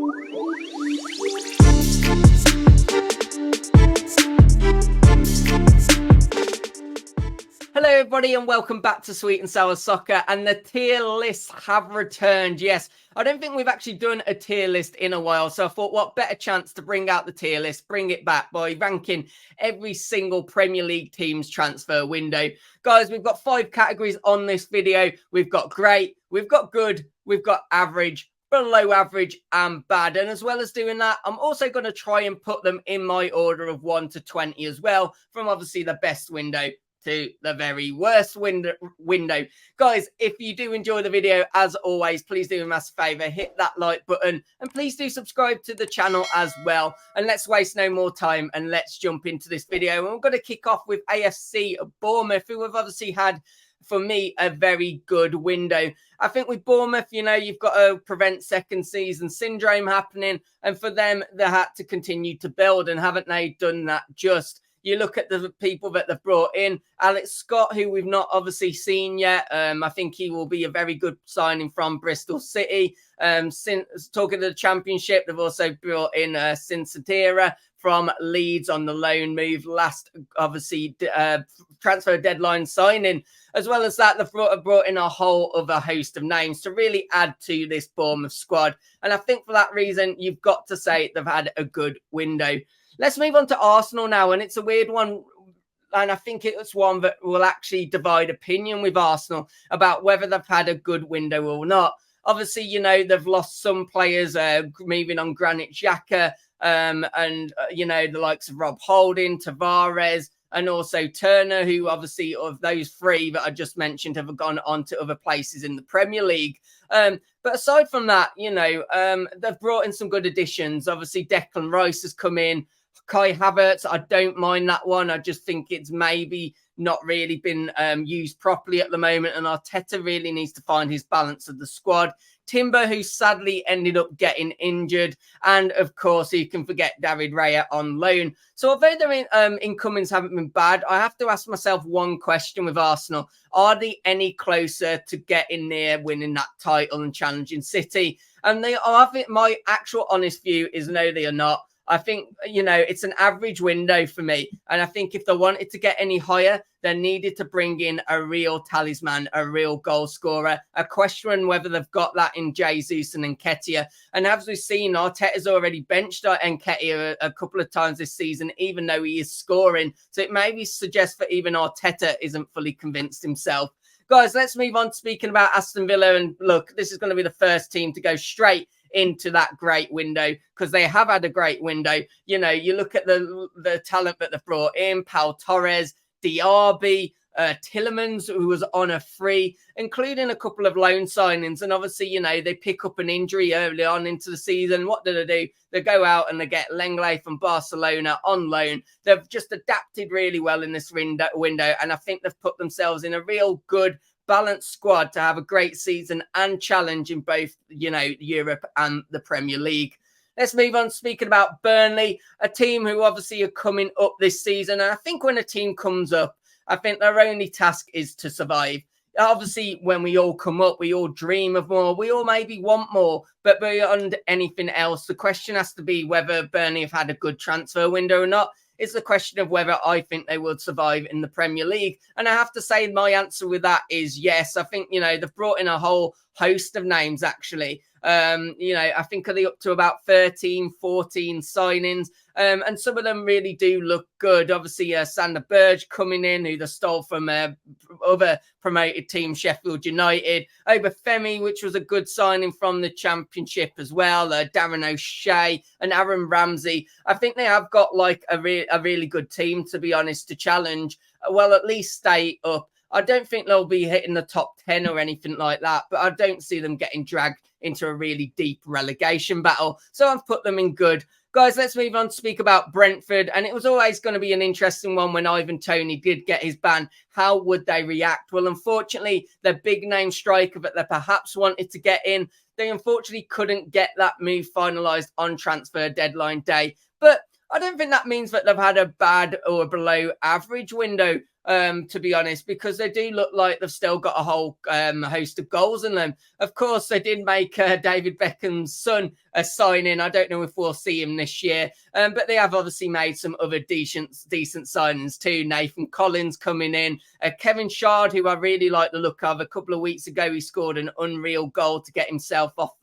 Hello everybody and welcome back to Sweet and Sour Soccer, and the tier lists have returned. Yes, I don't think we've actually done a tier list in a while, so I thought what better chance to bring out the tier list, bring it back by ranking every single Premier League team's transfer window. Guys, we've got 5 categories on this video. We've got great, we've got good, we've got average, below average and bad. And as well as doing that, I'm also going to try and put them in my order of 1 to 20 as well, from obviously the best window to the very worst window. Guys, if you do enjoy the video, as always, please do me a massive favor, hit that like button and please do subscribe to the channel as well. And let's waste no more time and let's jump into this video. And we're going to kick off with AFC Bournemouth, who have obviously had, for me, a very good window. I think with Bournemouth, you know, you've got to prevent second season syndrome happening. And for them, they had to continue to build, and haven't they done that just? You look at the people that they've brought in. Alex Scott, who we've not obviously seen yet. I think he will be a very good signing from Bristol City. Since talking to the Championship, they've also brought in Cinsatira from Leeds on the loan move. Last, obviously, transfer deadline signing. As well as that, they've brought in a whole other host of names to really add to this Bournemouth squad. And I think for that reason, you've got to say they've had a good window. Let's move on to Arsenal now, and it's a weird one, and I think it's one that will actually divide opinion with Arsenal about whether they've had a good window or not. Obviously, you know, they've lost some players, moving on Granit Xhaka, you know, the likes of Rob Holding, Tavares, and also Turner, who obviously of those 3 that I just mentioned have gone on to other places in the Premier League. But aside from that, you know, they've brought in some good additions. Obviously, Declan Rice has come in. Kai Havertz, I don't mind that one. I just think it's maybe not really been used properly at the moment, and Arteta really needs to find his balance of the squad. Timber, who sadly ended up getting injured, and of course, you can forget David Raya on loan. So although their incomings haven't been bad, I have to ask myself one question with Arsenal. Are they any closer to getting near winning that title and challenging City? And they are. I think my actual honest view is no, they are not. I think, you know, it's an average window for me. And I think if they wanted to get any higher, they needed to bring in a real talisman, a real goal scorer. I question whether they've got that in Jesus and Nketiah. And as we've seen, Arteta's already benched Nketiah a couple of times this season, even though he is scoring. So it maybe suggests that even Arteta isn't fully convinced himself. Guys, let's move on to speaking about Aston Villa. And look, this is going to be the first team to go straight into that great window, because they have had a great window. You know, you look at the talent that they've brought in: Pau Torres, Diaby, Tielemans, who was on a free, including a couple of loan signings. And obviously, you know, they pick up an injury early on into the season. What do? They go out and they get Lenglet from Barcelona on loan. They've just adapted really well in this window, and I think they've put themselves in a real good, balanced squad to have a great season and challenge in both, you know, Europe and the Premier League. Let's move on speaking about Burnley, a team who obviously are coming up this season. And I think when a team comes up, I think their only task is to survive. Obviously, when we all come up, we all dream of more. We all maybe want more. But beyond anything else, the question has to be whether Burnley have had a good transfer window or not. It's the question of whether I think they will survive in the Premier League. And I have to say my answer with that is yes. I think, you know, they've brought in a whole host of names, actually. You know, I think they're up to about 13, 14 signings. And some of them really do look good. Obviously, Sander Berge coming in, who they stole from other promoted team, Sheffield United. Obafemi, which was a good signing from the Championship as well. Darren O'Shea and Aaron Ramsey. I think they have got like a really good team, to be honest, to challenge. Well, at least stay up. I don't think they'll be hitting the top 10 or anything like that, but I don't see them getting dragged into a really deep relegation battle. So I've put them in good. Guys, let's move on to speak about Brentford. And it was always going to be an interesting one when Ivan Toney did get his ban. How would they react? Well, unfortunately, their big name striker that they perhaps wanted to get in, they unfortunately couldn't get that move finalised on transfer deadline day. But I don't think that means that they've had a bad or below average window. to be honest, because they do look like they've still got a whole host of goals in them. Of course, they did make David Beckham's son a signing. I don't know if we'll see him this year, but they have obviously made some other decent signings too. Nathan Collins coming in, Kevin Shard, who I really like the look of. A couple of weeks ago, he scored an unreal goal to get himself off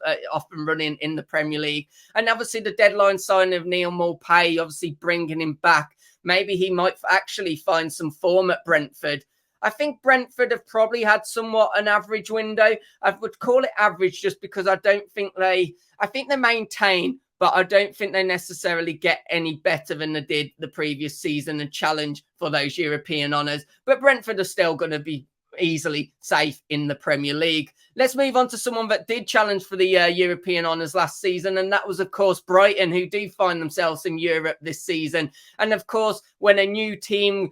and running in the Premier League. And obviously the deadline signing of Neal Maupay, obviously bringing him back. Maybe he might actually find some form at Brentford. I think Brentford have probably had somewhat an average window. I would call it average just because I think they maintain, but I don't think they necessarily get any better than they did the previous season and challenge for those European honours. But Brentford are still going to be easily safe in the Premier League. Let's move on to someone that did challenge for the European honours last season, and that was, of course, Brighton, who do find themselves in Europe this season. And, of course, when a new team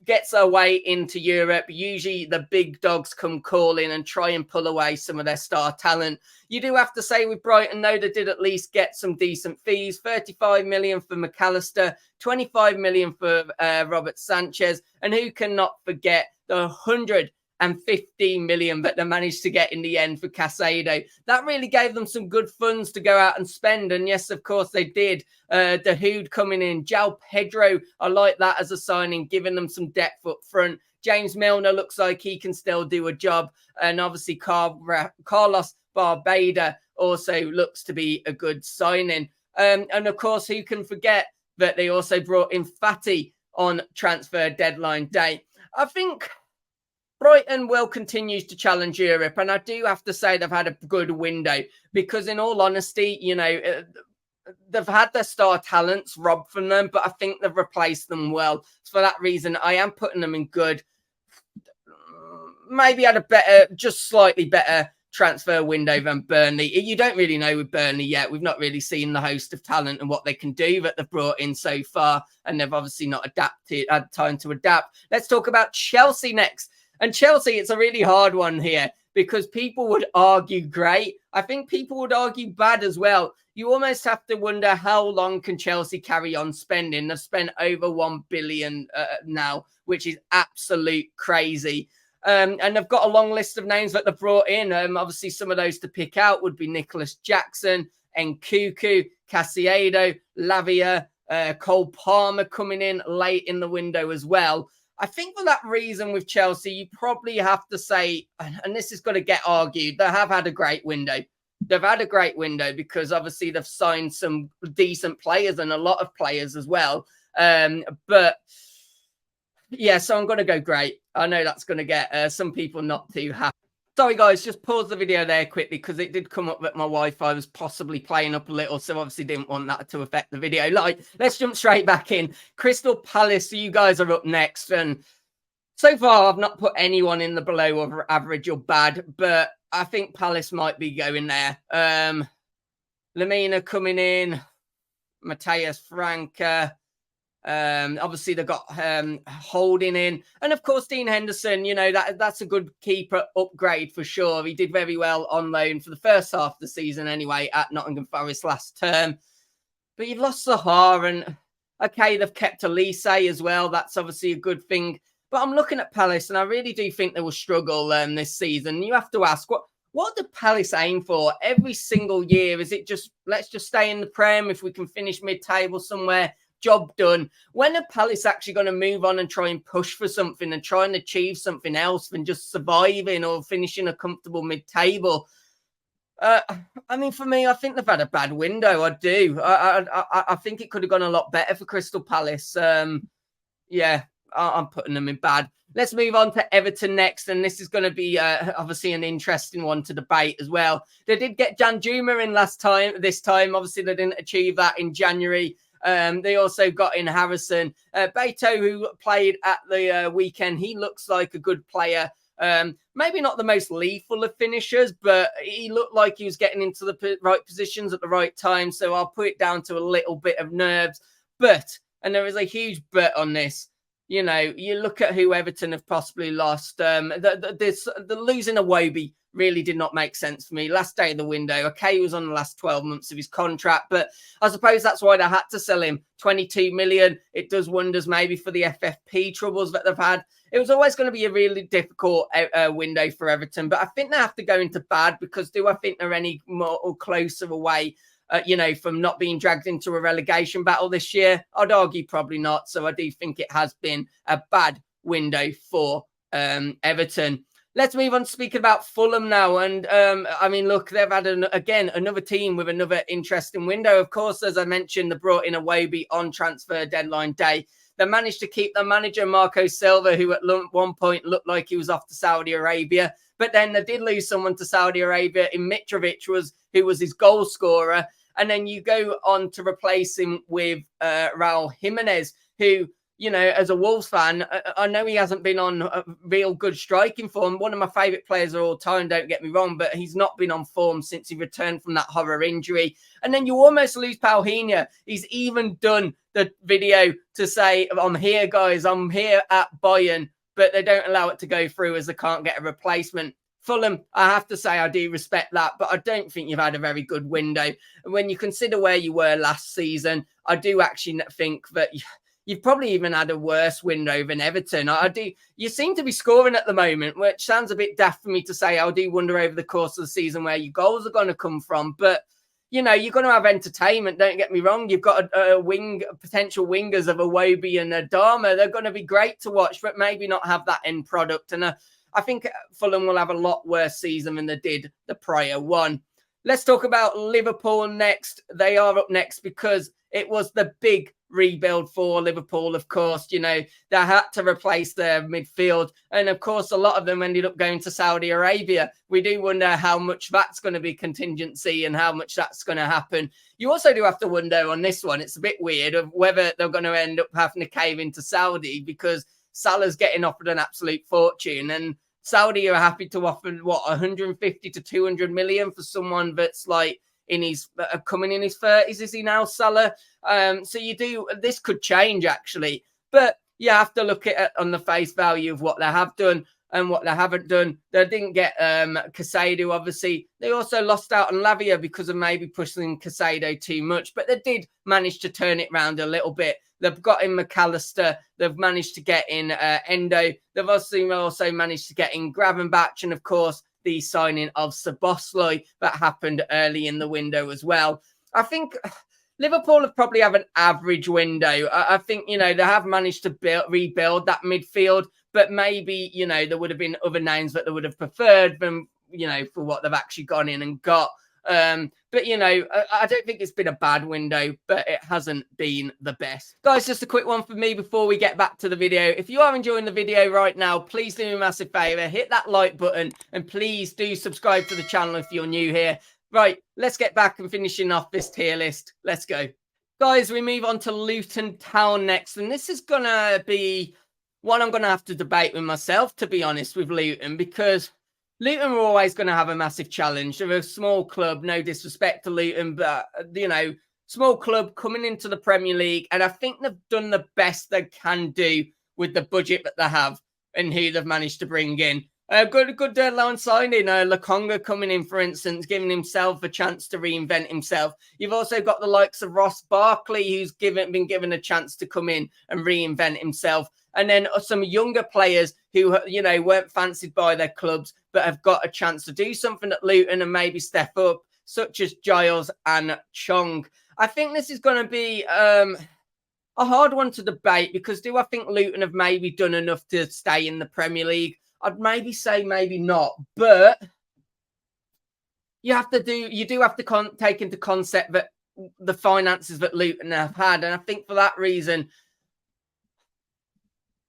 gets their way into Europe, usually the big dogs come calling and try and pull away some of their star talent. You do have to say with Brighton, though, they did at least get some decent fees. 35 million for McAllister, 25 million for Robert Sanchez, and who cannot forget the 115 million that they managed to get in the end for Caicedo. That really gave them some good funds to go out and spend. And yes, of course, they did. Dahoud coming in. João Pedro, I like that as a signing, giving them some depth up front. James Milner looks like he can still do a job. And obviously, Carlos Barbada also looks to be a good signing. And of course, who can forget that they also brought in Fati on transfer deadline day. I think Brighton will continue to challenge Europe, and I do have to say they've had a good window because, in all honesty, you know, they've had their star talents robbed from them, but I think they've replaced them well. So for that reason, I am putting them in good. Maybe had a better, just slightly better transfer window than Burnley. You don't really know with Burnley yet. We've not really seen the host of talent and what they can do that they've brought in so far, and they've obviously not had time to adapt. Let's talk about Chelsea next. And Chelsea, it's a really hard one here because people would argue great. I think people would argue bad as well. You almost have to wonder how long can Chelsea carry on spending. They've spent over 1 billion now, which is absolute crazy. And they've got a long list of names that they've brought in. Obviously, some of those to pick out would be Nicholas Jackson, Nkunku, Caicedo, Lavia, Cole Palmer coming in late in the window as well. I think for that reason with Chelsea, you probably have to say, and this is going to get argued, they have had a great window. They've had a great window because obviously they've signed some decent players and a lot of players as well. But yeah, so I'm going to go great. I know that's going to get some people not too happy. Sorry, guys, just pause the video there quickly because it did come up that my Wi-Fi was possibly playing up a little, so obviously didn't want that to affect the video. Like, let's jump straight back in. Crystal Palace, so you guys are up next. And so far, I've not put anyone in the below average or bad, but I think Palace might be going there. Lemina coming in, Matthias Franca. Obviously they've got Holding in, and of course Dean Henderson. You know, that's a good keeper upgrade for sure. He did very well on loan for the first half of the season anyway at Nottingham Forest last term. But you've lost Zaha, and okay, they've kept Elise as well. That's obviously a good thing. But I'm looking at Palace, and I really do think they will struggle this season. You have to ask, what do Palace aim for every single year? Is it just, let's just stay in the Prem if we can finish mid-table somewhere? Job done. When are Palace actually going to move on and try and push for something and try and achieve something else than just surviving or finishing a comfortable mid-table? I mean, for me, I think they've had a bad window. I do. I think it could have gone a lot better for Crystal Palace. Yeah, I'm putting them in bad. Let's move on to Everton next, and this is going to be obviously an interesting one to debate as well. They did get Danjuma in this time. Obviously, they didn't achieve that in January. They also got in Harrison. Beto, who played at the weekend, he looks like a good player. Maybe not the most lethal of finishers, but he looked like he was getting into the right positions at the right time. So I'll put it down to a little bit of nerves. But, and there is a huge but on this, you know, you look at who Everton have possibly lost. The losing Iwobi really did not make sense for me. Last day of the window. Okay, he was on the last 12 months of his contract, but I suppose that's why they had to sell him. 22 million. It does wonders maybe for the FFP troubles that they've had. It was always going to be a really difficult window for Everton, but I think they have to go into bad, because do I think they're any more or closer away from not being dragged into a relegation battle this year? I'd argue probably not. So I do think it has been a bad window for Everton. Let's move on to speaking about Fulham now. And I mean, look, they've had again another team with another interesting window. Of course, as I mentioned, they brought in Iwobi on transfer deadline day. They managed to keep their manager, Marco Silva, who at one point looked like he was off to Saudi Arabia. But then they did lose someone to Saudi Arabia in Mitrovic, who was his goal scorer. And then you go on to replace him with Raul Jimenez, who, you know, as a Wolves fan, I know he hasn't been on a real good striking form. One of my favourite players of all time, don't get me wrong, but he's not been on form since he returned from that horror injury. And then you almost lose Palhinha. He's even done the video to say, I'm here, guys, I'm here at Bayern, but they don't allow it to go through as they can't get a replacement. Fulham, I have to say I do respect that, but I don't think you've had a very good window. And when you consider where you were last season, I do actually think that you've probably even had a worse window than Everton. You seem to be scoring at the moment, which sounds a bit daft for me to say. I do wonder over the course of the season where your goals are going to come from. But, you know, you're going to have entertainment, don't get me wrong. You've got potential wingers of Iwobi and Adama. They're going to be great to watch, but maybe not have that end product. And I think Fulham will have a lot worse season than they did the prior one. Let's talk about Liverpool next. They are up next because it was the big rebuild for Liverpool, of course. You know, they had to replace their midfield. And, of course, a lot of them ended up going to Saudi Arabia. We do wonder how much that's going to be contingency and how much that's going to happen. You also do have to wonder on this one, it's a bit weird, of whether they're going to end up having to cave into Saudi, because Salah's getting offered an absolute fortune. And Saudi are happy to offer, 150 to 200 million for someone that's like coming in his 30s, is he now, Salah? So this could change actually, but you have to look at it on the face value of what they have done and what they haven't done. They didn't get Caicedo, obviously. They also lost out on Lavia because of maybe pushing Caicedo too much, but they did manage to turn it around a little bit. They've got in McAllister. They've managed to get in Endo. They've also managed to get in Gravenbach, and of course, the signing of Szoboszlai that happened early in the window as well. I think Liverpool have probably have an average window. I think, you know, they have managed to rebuild that midfield, but maybe, you know, there would have been other names that they would have preferred than, you know, for what they've actually gone in and got. But, you know, I don't think it's been a bad window, but it hasn't been the best. Guys, just a quick one for me before we get back to the video. If you are enjoying the video right now, please do me a massive favor, hit that like button, and please do subscribe to the channel if you're new here. Right, let's get back and finishing off this tier list. Let's go. Guys, we move on to Luton Town next, and this is going to be one I'm going to have to debate with myself, to be honest, with Luton, because Luton are always going to have a massive challenge. They're a small club, no disrespect to Luton, but, you know, small club coming into the Premier League, and I think they've done the best they can do with the budget that they have and who they've managed to bring in. Good deadline signing. Lokonga coming in, for instance, giving himself a chance to reinvent himself. You've also got the likes of Ross Barkley, who's been given a chance to come in and reinvent himself. And then some younger players who, you know, weren't fancied by their clubs, but have got a chance to do something at Luton and maybe step up, such as Giles and Chong. I think this is going to be a hard one to debate, because do I think Luton have maybe done enough to stay in the Premier League? I'd maybe say maybe not, but you do have to take into concept that the finances that Luton have had, and I think for that reason,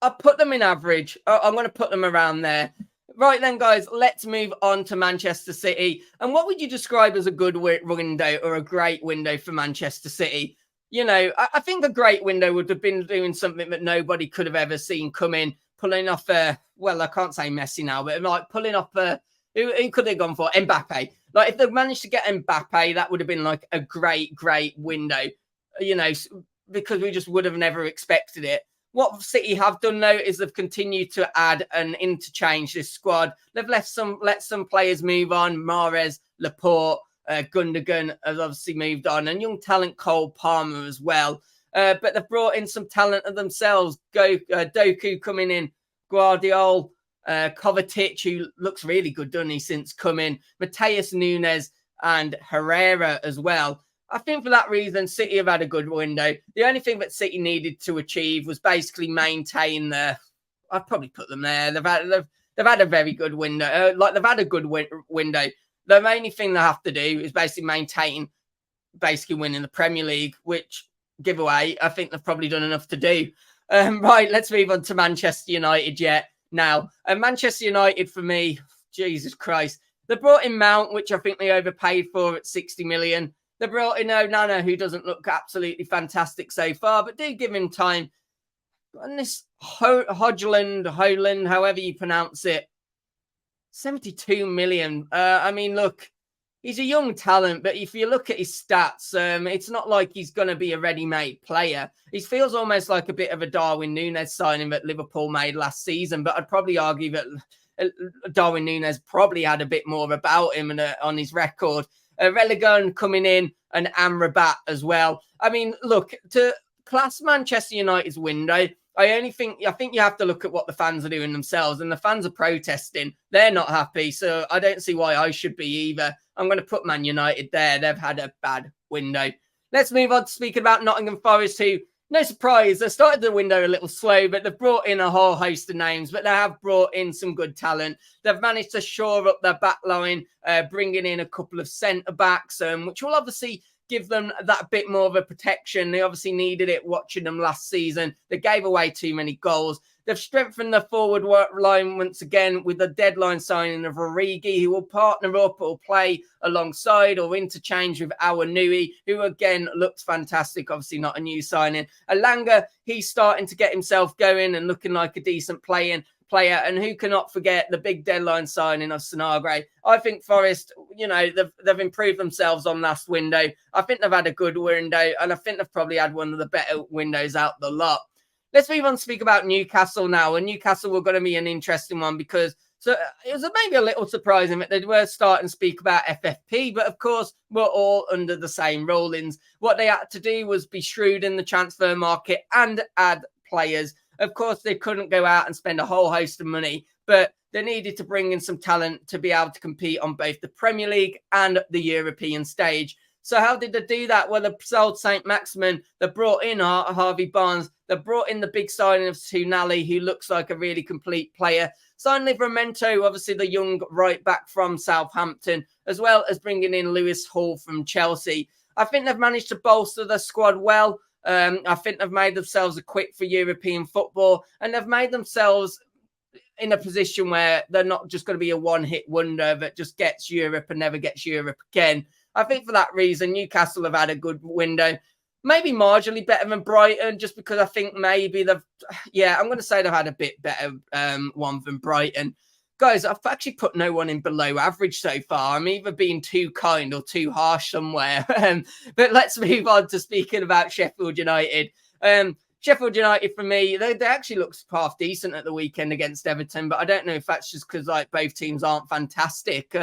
I put them in average. I'm going to put them around there. Right then, guys, let's move on to Manchester City. And what would you describe as a good window or a great window for Manchester City? You know, I think a great window would have been doing something that nobody could have ever seen come in, pulling off well, I can't say Messi now, but like pulling off who could they have gone for? Mbappe. Like, if they managed to get Mbappe, that would have been like a great window, you know, because we just would have never expected it. What City have done though is they've continued to add and interchange this squad. They've let some players move on. Mahrez, Laporte, Gundogan has obviously moved on, and young talent Cole Palmer as well. But they've brought in some talent of themselves. Doku coming in, Guardiola, Kovacic, who looks really good, doesn't he, since coming, Mateus Nunes and Herrera as well. I think for that reason, City have had a good window. The only thing that City needed to achieve was basically maintain their. I'd probably put them there. They've had a very good window. They've had a good window. The only thing they have to do is basically maintain, basically winning the Premier League, which giveaway I think they've probably done enough to do. Right, let's move on to Manchester United now. Manchester United for me, Jesus Christ, they brought in Mount, which I think they overpaid for at 60 million. They brought in Onana, who doesn't look absolutely fantastic so far, but do give him time. And this Højlund, however you pronounce it, 72 million. I mean, look, he's a young talent, but if you look at his stats, it's not like he's going to be a ready-made player. He feels almost like a bit of a Darwin Núñez signing that Liverpool made last season, but I'd probably argue that Darwin Núñez probably had a bit more about him on his record. Relegón coming in and Amrabat as well. I mean, look, to class Manchester United's window, I think you have to look at what the fans are doing themselves, and the fans are protesting. They're not happy, so I don't see why I should be either. I'm going to put Man United there. They've had a bad window. Let's move on to speaking about Nottingham Forest, who, no surprise, they started the window a little slow, but they've brought in a whole host of names, but they have brought in some good talent. They've managed to shore up their back line, bringing in a couple of centre-backs, which will obviously give them that bit more of a protection. They obviously needed it watching them last season. They gave away too many goals. They've strengthened the forward line once again with the deadline signing of Origi, who will partner up or play alongside or interchange with Awanui, who again looks fantastic. Obviously not a new signing. Elanga, he's starting to get himself going and looking like a decent player. And who cannot forget the big deadline signing of Snargray? I think Forest, they've improved themselves on last window. I think they've had a good window, and I think they've probably had one of the better windows out the lot. Let's move on to speak about Newcastle now. And Newcastle were going to be an interesting one because it was maybe a little surprising that they were starting to speak about FFP, but of course, we're all under the same rulings. What they had to do was be shrewd in the transfer market and add players. Of course, they couldn't go out and spend a whole host of money, but they needed to bring in some talent to be able to compete on both the Premier League and the European stage. So how did they do that? Well, they sold St. Maximin. They brought in Harvey Barnes. They brought in the big signing of Tonali, who looks like a really complete player. Signed Livramento, obviously the young right back from Southampton, as well as bringing in Lewis Hall from Chelsea. I think they've managed to bolster the squad well. I think they've made themselves equipped for European football, and they've made themselves in a position where they're not just going to be a one-hit wonder that just gets Europe and never gets Europe again. I think for that reason, Newcastle have had a good window. Maybe marginally better than Brighton, just because I think maybe I'm going to say they've had a bit better one than Brighton. Guys, I've actually put no one in below average so far. I'm either being too kind or too harsh somewhere. But let's move on to speaking about Sheffield United. Sheffield United, for me, they actually looked half decent at the weekend against Everton, but I don't know if that's just because both teams aren't fantastic.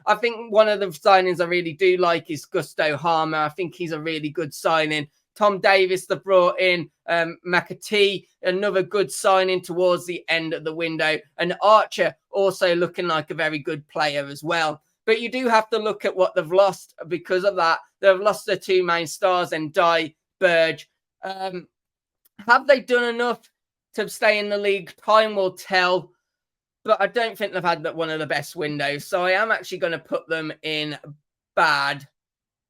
I think one of the signings I really do like is Gusto Harmer. I think he's a really good signing. Tom Davis, they brought in McAtee, another good signing towards the end of the window. And Archer also looking like a very good player as well. But you do have to look at what they've lost because of that. They've lost their two main stars, Ndiaye, Burge. Have they done enough to stay in the league? Time will tell. But I don't think they've had one of the best windows. So I am actually going to put them in bad.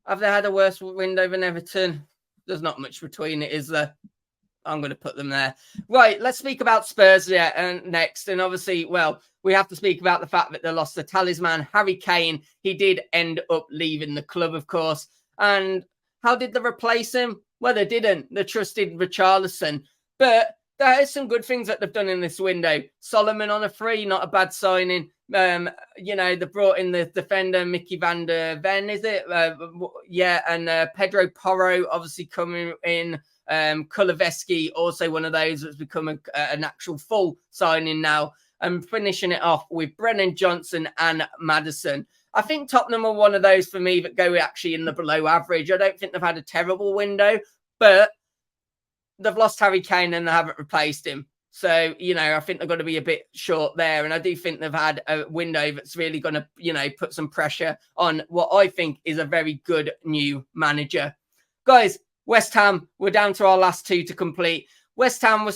Have they had a worse window than Everton? There's not much between it, is there? I'm going to put them there. Right, let's speak about Spurs next. And obviously, well, we have to speak about the fact that they lost the talisman, Harry Kane. He did end up leaving the club, of course. And how did they replace him? Well, they didn't. They trusted Richarlison. But there is some good things that they've done in this window. Solomon on a free, not a bad signing. You know, they brought in the defender Mickey van der Ven, is it? Yeah, and Pedro Porro obviously coming in. Kuleveski, also one of those that's become an actual full signing now. And finishing it off with Brennan Johnson and Maddison. I think Tottenham are one of those for me that go actually in the below average. I don't think they've had a terrible window, but they've lost Harry Kane and they haven't replaced him. So, you know, I think they're going to be a bit short there. And I do think they've had a window that's really going to, you know, put some pressure on what I think is a very good new manager. Guys, West Ham, we're down to our last two to complete. West Ham,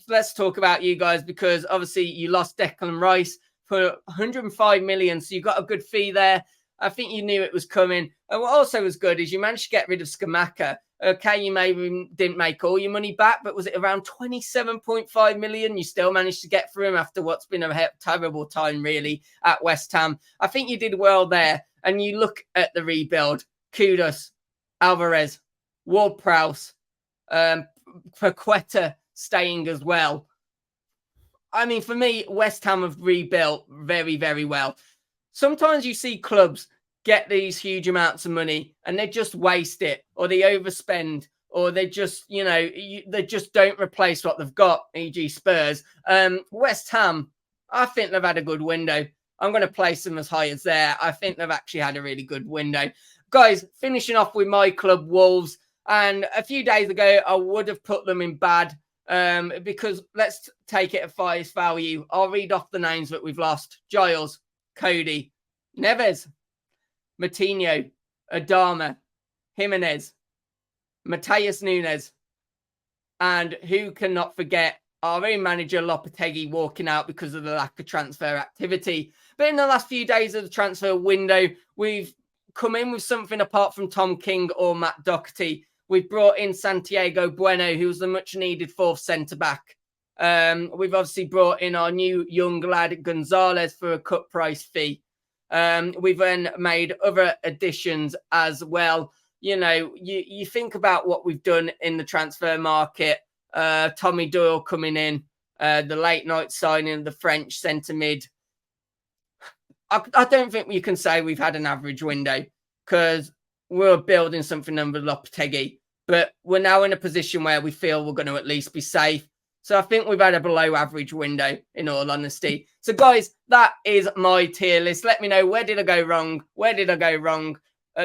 let's talk about you guys, because obviously you lost Declan Rice for 105 million. So you got a good fee there. I think you knew it was coming. And what also was good is you managed to get rid of Scamacca. Okay, you maybe didn't make all your money back, but was it around 27.5 million? You still managed to get through him after what's been a terrible time, really, at West Ham. I think you did well there. And you look at the rebuild. Kudus, Alvarez, Ward-Prowse, Paqueta staying as well. I mean, for me, West Ham have rebuilt very, very well. Sometimes you see clubs get these huge amounts of money and they just waste it, or they overspend, or they just, you know, they just don't replace what they've got, e.g. Spurs. West Ham, I think they've had a good window. I'm going to place them as high as there. I think they've actually had a really good window. Guys, finishing off with my club, Wolves. And a few days ago, I would have put them in bad because let's take it at face value. I'll read off the names that we've lost. Giles, Cody, Neves, Matinho, Adama, Jimenez, Mateus Nunes, and who cannot forget our own manager Lopetegui walking out because of the lack of transfer activity. But in the last few days of the transfer window, we've come in with something apart from Tom King or Matt Doherty. We've brought in Santiago Bueno, who's the much-needed fourth centre-back. We've obviously brought in our new young lad, Gonzalez, for a cut price fee. We've then made other additions as well. You know, you think about what we've done in the transfer market. Tommy Doyle coming in, the late night signing of the French centre mid. I don't think you can say we've had an average window, because we're building something under Lopetegui, but we're now in a position where we feel we're going to at least be safe. So I think we've had a below average window, in all honesty. So guys, that is my tier list. Let me know, where did I go wrong? Where did I go wrong?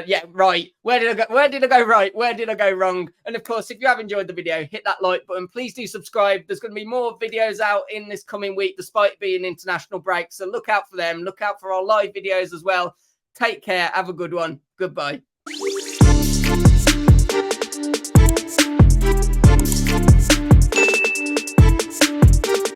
Yeah, right. Where did I go right? Where did I go wrong? And of course, if you have enjoyed the video, hit that like button. Please do subscribe. There's going to be more videos out in this coming week, despite being international break. So look out for them. Look out for our live videos as well. Take care. Have a good one. Goodbye.